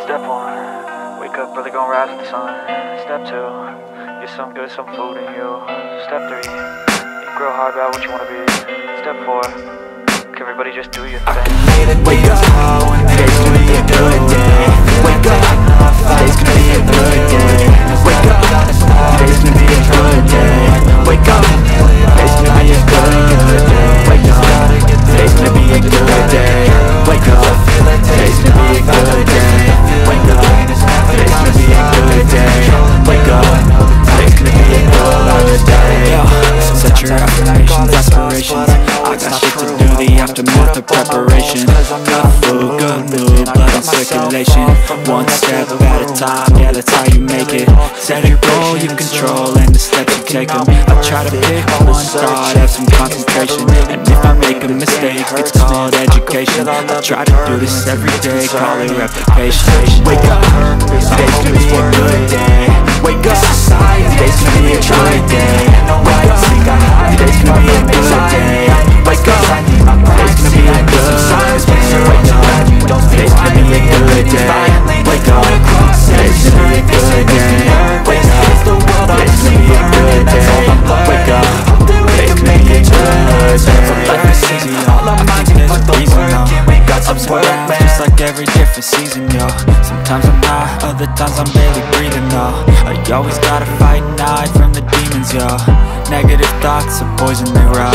Step 1, wake up, really gonna rise with the sun. Step 2, get some good, some food in you. Step 3, think real hard about what you wanna be. Step 4, everybody just do your thing. Wake up, today's gonna be a good day. Wake up, today's gonna be a good day. Wake up, today's gonna be a good day. Wake up, today's gonna be a good day. Wake up, today's gonna be a good day. Wake up, today's gonna be a good day. Wake up, today's gonna be a good day. Wake up, today's gonna be a good day. Set your affirmations, aspirations. I got shit to do, the aftermath of preparation. Good food, good mood, blood in circulation. One step at a time, yeah, that's how you make it. Set your goal, you control, and the steps you take them. I try to pick one thought, have some concentration. And if I make a mistake, it's called education. I try to do this every day, call it replication. Wake up, today's gonna be a good day. Wake up, today's gonna be a good day. Wake up, today's gonna be a good day. Wake up, today's gonna be a good day. Wake up, today's gonna be a good day. Wake up, today's gonna be a good day. Wake up, today's gonna be a good day. Wake up, today's gonna be a good day. Life is easy, all of mine is reason, no. Ups and downs, just like every different season, yo. Sometimes I'm high, other times I'm barely breathing, though. I always gotta fight and hide from the demons, yo. Negative thoughts are poison, they rot.